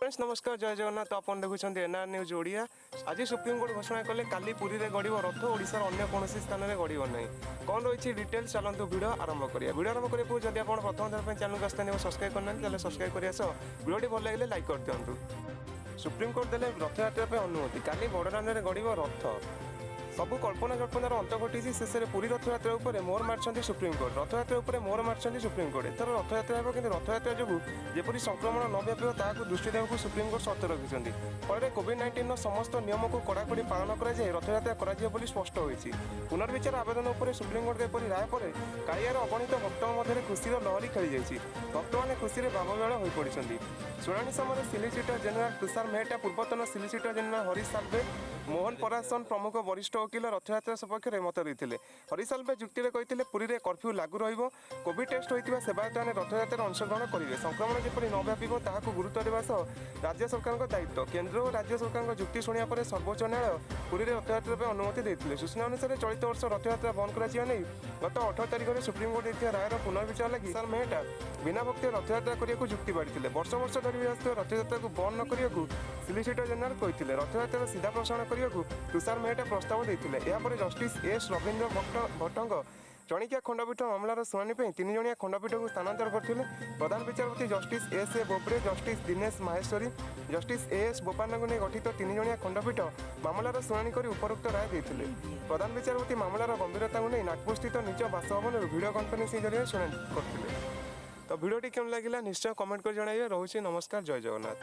Friends नमस्कार जय जगन्नाथ। तो आपन देखुं NRN न्यूज ओडिया। आज सुप्रीमकोर्ट घोषणा कले काली पुरी रे गड़िब रथ ओडिशार अन्य कौन स्थान में गड़िब नहीं। कौन रही डिटेल्स चलतु वीडियो आरंभ करिया। वीडियो आरंभ करने पूर्व जब आप प्रथम थर चैनल को आसते सब्सक्राइब करना सब्सक्राइब करिया सह वीडियो भल लगे लाइक कर दिंतु। सुप्रीमकोर्ट देले रथ यात्रा अनुमति। काली बड़दान में गड़िब रथ। सबू कल्पना कल्पनार अंत घटी शेष में पूरी रथयात्रा उपर मोहर मार्चंती सुप्रीमकोर्ट। रथयात्रा उपर मोहर मार्चंती सुप्रीमकोर्ट। एथर रथयात्रा हो कि रथयात्रा जो जेपरी संक्रमण न व्यापी ताकू दृष्टि देवाक सुप्रीमकोर्ट शर्त रखिंट। फल कोविड-19 समस्त नियम को कड़ाकड़ी पालन कर रथयात्रा कर स्पष्ट होती। पुनर्विचार आवेदन पर सुप्रीमकोर्ट एपरी राय पर कालियार अगणित भक्तों मध्य खुशीर लहरी खेली जाइए। भक्त मैंने खुशी में बाबमेल हो पड़ती। शुणाणी समय सिलिसिटर जेनेल तुषार मेहटा, पूर्वतन सिलिसिटर जेनेल हरीश साल्वे, मोहन परासन प्रमुख वरिष्ठ वकिल रथयात्रा सपक्ष में मत देते। हरीश साल्वे जुक्ति कहते पुरी में कर्फ्यू लागू रोविड टेस्ट होता सेवायत मैंने रथयात्रा अंशग्रहण करेंगे। संक्रमण जपरी न व्यापी ताकू गुरुत्व देवा सह राज्य सरकार दायित्व। केन्द्र और राज्य सरकार जुक्ति शुणा पर सर्वोच्च न्यायालय पुरी में रथयात्रा अनुमति देते। सूचना अनुसार चलित वर्ष रथयात्रा बंद कर गत 18 तारिख में सुप्रीमकोर्ट देता रायर पुनर्विचार लगी तुषार मेहटा बिना भक्ति रथयात्रा करने को जुक्ति बाढ़ी। वर्ष वर्ष धरी रथयात्रा को बंद न करने सिलिसिटर जेनेल कहते। रथयात्रा सीधा प्रसारण करने को तुषार मेहटा प्रस्ताव देते। यापर जस्टिस एस रवीन्द्र भट्टଙ୍କ जणिकिया खंडपीठ मामलार शुणाणी तीन जणिया खंडपीठ को स्थानांतर करते। प्रधान विचारपति justice S A Bobde, justice Dinesh Maheshwari, justice S Bopanna को नहीं गठित तीन जणिया खंडपीठ मामलार शुणाणी कर उपरोक्त राय देते। प्रधान विचारपति मामलार गंभीरता को नहीं नागपुर स्थित निज बासभवन वीडियो कॉन्फ्रेंसिंग जरिए शुणाणी करते। तो वीडियोटी केम लगे निश्चय कमेंट कर जणाइए। रोचे नमस्कार जय जगन्नाथ।